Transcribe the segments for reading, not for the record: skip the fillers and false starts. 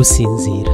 Gusinzira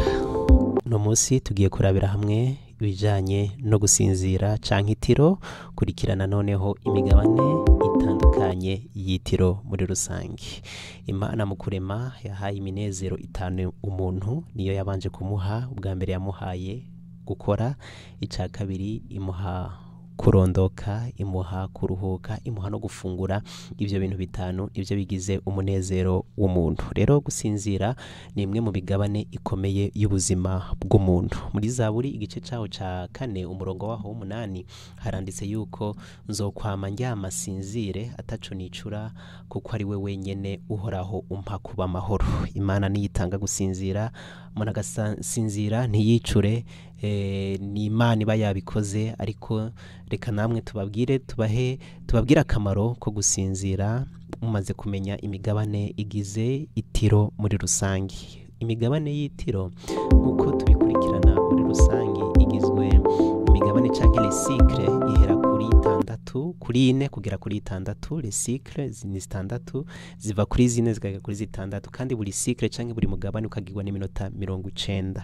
no munsi tugiye kurabira hamwe ibijanye no gusinzira canke itiro, kurikirana noneho imigabane itandukanye y'itiro muri rusange. Imana mu kurema yahaye iminezero itanu umuntu, niyo yabanje kumuha. Ubwa mbere yamuhaye gukora, ica kabiri imuha kurondoka, imuha kuruhuka, imuha no gufungura. Ivyo bintu bitanu nivyo bigize umunezero w'umuntu. Rero gusinzira ni imwe mu migabane ikomeye y'ubuzima bw'umuntu. Muri Zaburi igice caho ca 4 umurongo waho w'8 haranditse yuko nzokwama ndyama sinzire ataco nicura, kuko ari we wenyene uhoraho umpa kuba amahoro. Imana niyitanga gusinzira, umuntu agasinzira ntiyicure. Ni Imana iba yabikoze, ariko reka namwe tubabwire akamaro ko gusinzira mumaze kumenya imigabane igize itiro muri rusange. Imigabane y'itiro nk'uko tubikurikirana muri rusange igizwe imigabane canke les cycles ihera kuri 6 kuri 4 kugera kuri 6. Les cycles ni 6 ziva kuri 4 zikagera kuri 6, kandi buri cycle canke buri mugabane ukagirwa n'iminota 90.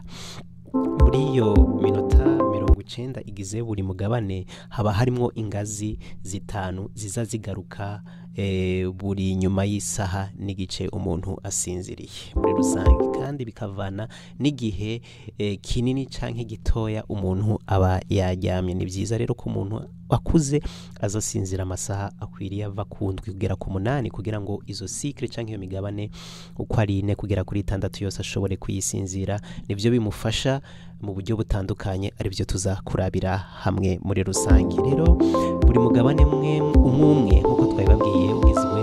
Muri iyo minota 90 igize buri mugabane haba harimo ingazi zitanu ziza zigaruka buri nyuma y'isaha n'igice umuntu asinziriye muri rusange, kandi bikavana n'igihe kinini canke gitoya umuntu aba yaryamye. Ni vyiza rero ko umuntu akuze azasinzira amasaha akwiriye ava ku 7 kugera ku 8, kugira ngo izo cycle canke iyo migabane uko ari 4 kugera kuri 6 yose ashobore kuyisinzira. Nivyo bimufasha mu buryo butandukanye, ari byo tuzakurabira hamwe muri rusange. Rero buri mugabane umwe nkuko twabibabwiye ugizwe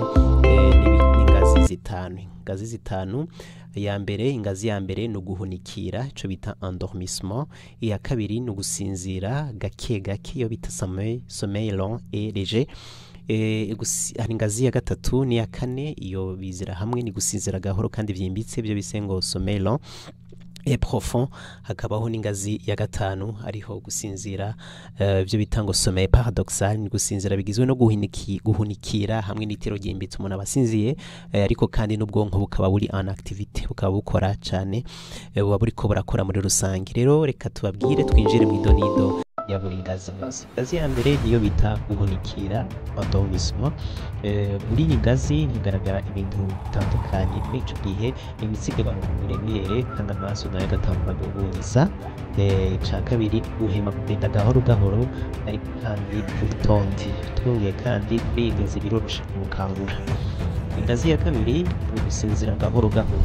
n'ingazi zitanu. Ingazi zitanu, ingazi ya mbere ni uguhunikira, ico bita endormissement. Iya kabiri ni ugusinzira gake gake, iyo bita sommeil lent et léger. Hari ingazi ya gatatu n'iya kane, iyo bizira hamwe ni gusinzira gahoro kandi vyimbitse, byo bise ngo sommeil lent et profond. Hakabaho n'ingazi ya gatanu ariho gusinzira byo bitango sommeil paradoxal, ni gusinzira bigizwe no guhunikira hamwe n'itiro ryimbitse umuntu abasinziye, ariko kandi n'ubwonko bukaba buri en activité, bukaba bukora cyane, buba buriko burakora muri rusange. Rero reka tubabwire twinjire mu idonido ya buri ngazi. Ngazi ya mbere niyo bita guhunikira, endormissement. Muri iyi ngazi higaragara ibintu bitandukanye. Muri ico gihe imisigaba miremire kandi amaso nayo agatangura guhuriza. Ca kabiri uhema kugenda gahoro gahoro, ariko kandi utonde twuye, kandi bigeze biroroshe kumukangura. Ingazi ya kabiri ni gusinzira gahoro gahoro.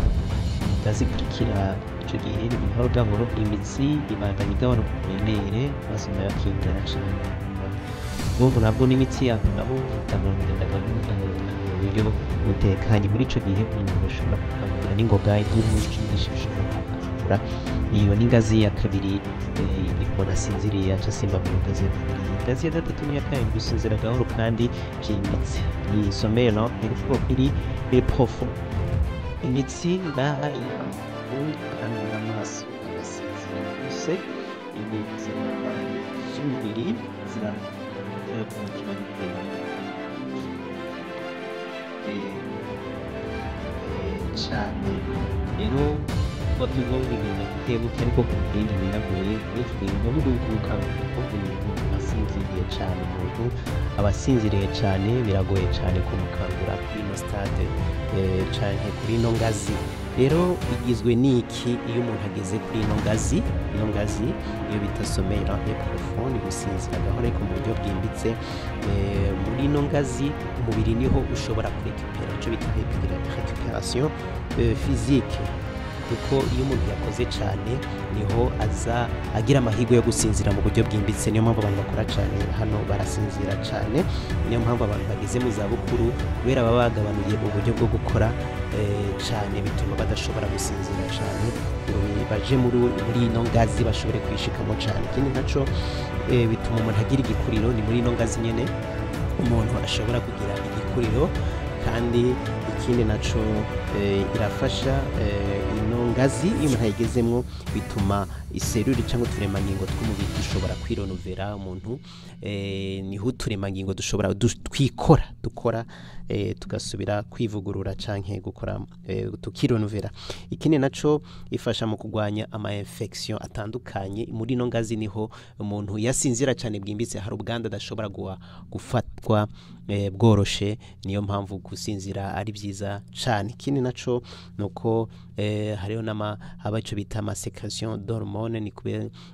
Ingazi ikurikira ico gihe ni gahoro gahoro, imitsi ibandanya igabanuka uburemere, maze nayo akingana cane. Ubwo nabwo n'imitsi yaho nabo ikagenda mu buryo butekanye. Muri ico gihe umuntu ashobora gukangura n'ingoga, inkuru nyinshi bishobora gukangura. Iyo ni ingazi ya kabiri umuntu asinziriye aca asimba mu ngazi ya kabiri. Ingazi ya gatatu n'iya kane gusinzira gahoro kandi vyimbitse, ni sommeil lent et profond. Imitsi ngaha kandi n'amaso arasinzira, imitsi z'umubiri cyane. Rero batugomba ibintu bitebuke, ariko kubindi biragoye n'ibintu biruhuka kuko umuntu asinziriye cyane. Umuntu abasinziriye cyane biragoye cyane kumukangura kuri ino stade canke kuri ino ngazi. Rero igizwe n'iki iyo umuntu ageze kuri ino ngazi? Ino ngazi iyo bita sommeil lent et profond, ni gusinzira gahoro ariko mu buryo bwimbitse. Muri ino ngazi umubiri niho ushobora kurekupera, ico bita récupération physique, kuko iyo umuntu yakoze cyane niho aza agira amahirwe yo gusinzira mu buryo bwimbitse. Niyo mpamvu abantu bakora cyane hano barasinzira cyane. Niyo mpamvu abantu bageze mu zabukuru, kubera baba bagabanuye uburyo bwo gukora cyane, bituma badashobora gusinzira cyane, baje muri ino ngazi bashobore kwishikamo cyane. Ikindi naco bituma umuntu agira igikuriro, ni muri ino ngazi nyene umuntu ashobora kugira igikuriro. Kandi ikindi naco irafasha ino ngazi iyo umuntu ayigezemwo bituma iserure cyangwa uturemangingo tw'umubiri dushobora kwironuvera umuntu niho uturemangingo dushobora dukora tugasubira kwivugurura canke gukora tukironuvera. Ikindi naco ifasha mu kugwanya ama infection atandukanye. Muri no ngazi niho umuntu yasinzira cyane bwimbitse hari ubwanda adashobora gufatwa bworoshe, niyo mpamvu gusinzira ari byiza cyane. Ikindi naco nuko hariho haba ico bita amasécrétion d'hormones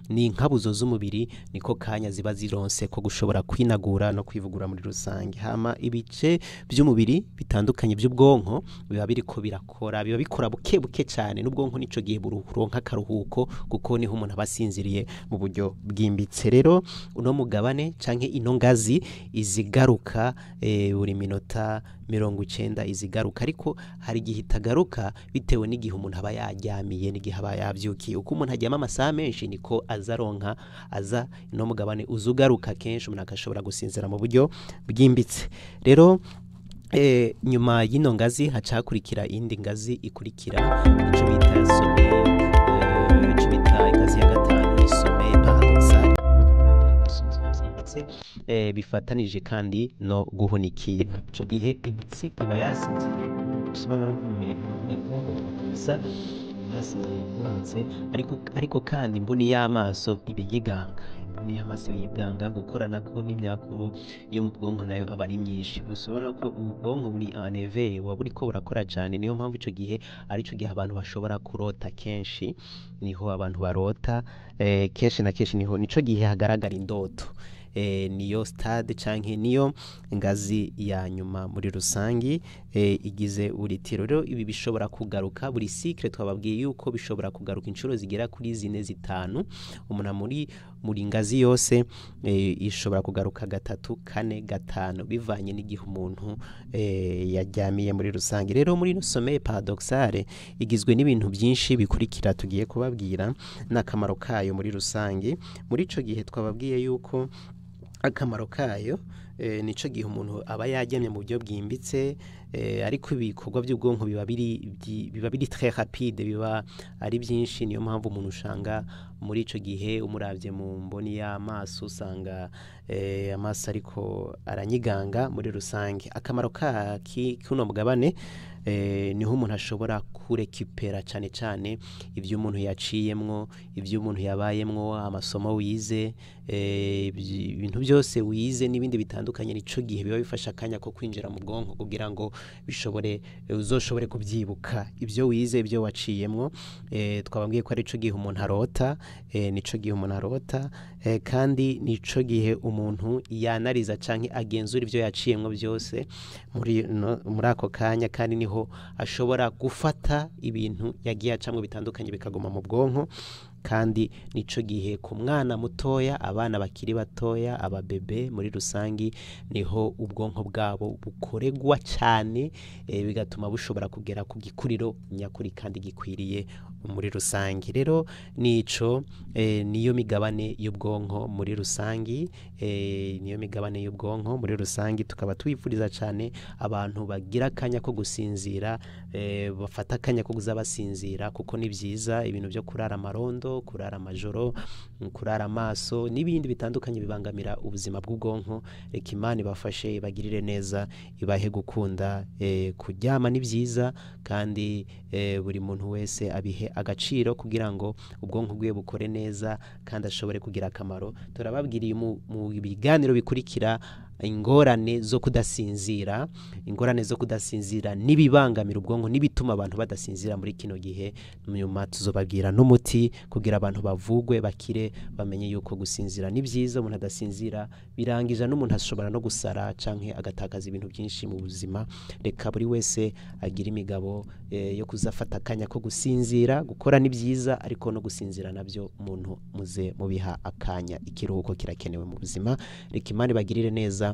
ni inkabuzo z'umubiri, niko kanya ziba zironse ko gushobora kwinagura no kwivugura muri rusange. Hama ibice by'umubiri bitandukanye by'ubwonko biba biriko birakora, biba bikora buke buke cyane, n'ubwonko nico gihe buronka akaruhuko kuko niho umuntu abasinziriye mu buryo bwimbitse. Rero uno mugabane canke ino ngazi izigaruka buri minota 90 izigaruka, ariko hari igihe itagaruka bitewe n'igihe umuntu aba yaryamiye n'igihe aba yavyukiye. Uko umuntu aryama amasaha menshi niko aza no mugabane uzugaruka kenshi, umuntu akashobora gusinzira mu buryo bwimbitse. Rero nyuma y'ino ngazi hacakurikira indi ngazi ikurikira ico bita sommeil, ico bita ngazi ya gatanu, sommeil paradoxal, bifatanije kandi no guhunikira. Ico gihe imitsi iba yasinziriye ariko kandi imboni y'amaso ibiyiganga, ni amaso yibwanga gukorana ko n'imyakuru yo mu bwonko nayo aba ari myinshi. Usobora ko ubwonko buri en éveil wa buriko burakora cyane, niyo mpamvu ico gihe arico gihe abantu bashobora kurota kenshi, niho abantu barota kenshi na kenshi, nico gihe hagaragara indoto. Niyo stade canke niyo ngazi ya nyuma muri rusangi igize uritiro. Rero ibi bishobora kugaruka buri cycle, twababwiye yuko bishobora kugaruka inshuro zigera kuri 4-5. Umuntu muri ngazi yose ishobora kugaruka 3, 4, 5 bivanye n'igihe umuntu yaryamiye muri rusangi. Rero muri no sommeil paradoxal igizwe n'ibintu byinshi bikurikira tugiye kubabwira n'akamaro kayo muri rusangi. Muri ico gihe twababwiye yuko akamaro kayo nico gihe umuntu aba yaryamye mu buryo bwimbitse, ariko ibikorwa by'ubwonko biba biri très rapide, biba ari byinshi. Niyo mpamvu umuntu ushanga muri ico gihe umuravye mu mboni y'amaso usanga amaso ariko aranyiganga muri rusange. Akamaro kuno mugabane niho umuntu ashobora kurekipera cyane ibyo umuntu yaciyemwo, ibyo umuntu yabayemwo, amasomo wize, ibintu byose wize n'ibindi bitandukanye. Nico gihe biba bifasha akanya ko kwinjira mu bwonko kugira ngo uzoshobore kubyibuka ibyo wize, ibyo waciyemwo. Twababwiye ko ari ico gihe umuntu arota, nico gihe umuntu arota, kandi nico gihe umuntu yanariza canke agenzura ibyo yaciyemwo byose muri ako kanya, kandi niho ashobora gufata ibintu yagiye acamwe bitandukanye bikaguma mu bwonko. Kandi nico gihe ku mwana mutoya, abana bakiri batoya, ababebe muri rusangi, niho ubwonko bwabo bukoregwa cyane, bigatuma bushobora kugera ku gikuriro nyakuri kandi gikwiriye muri rusangi. Rero nico niyo migabane y'ubwonko muri rusangi, niyo migabane y'ubwonko muri rusangi. Tukaba twifuriza cyane abantu bagira akanya ko gusinzira, bafata akanya ko kuza basinzira, kuko ni byiza. Ibintu byo kurara amarondo, kurara amajoro, kurara amaso n'ibindi bitandukanye bibangamira ubuzima bw'ubwonko. Reka Imana ibafashe, ibagirire neza, ibahe gukunda kuryama ni byiza, kandi buri muntu wese abihe agaciro kugira ngo ubwonko bwiwe bukore neza kandi ashobore kugira akamaro. Turababwiriye mu biganiro bikurikira ingorane zo kudasinzira, nibibangamira ubwonko, nibituma abantu badasinzira muri kino gihe. Nyuma tuzobabwira n'umuti kugira abantu bavugwe bakire, bamenye yuko gusinzira ni byiza. Umuntu adasinzira birangije n'umuntu ashobora no gusara canke agatakaza ibintu byinshi mu buzima. Reka buri wese agira imigabo yo kuzafata akanya ko gusinzira. Gukora ni byiza, ariko no gusinzira nabyo umuntu muze mubiha akanya. Ikiruhuko kirakenewe mu buzima. Reka Imana ibagirire neza.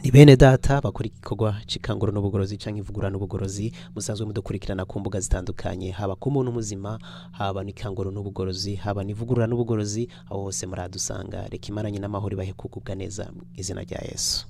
Ni bene data bakora igikorwa c'ikanguro n'ubugorozi canke ivugura n'ubugorozi, musanzwe mudukurikirana ku mbuga zitandukanye, haba ku muntu muzima, haba n'ikanguro n'ubugorozi, haba n'ivugurura n'ubugorozi, aho hose muradusanga. Reka Imana nyina amahoro ibahe kugubwa neza mu izina rya Yesu.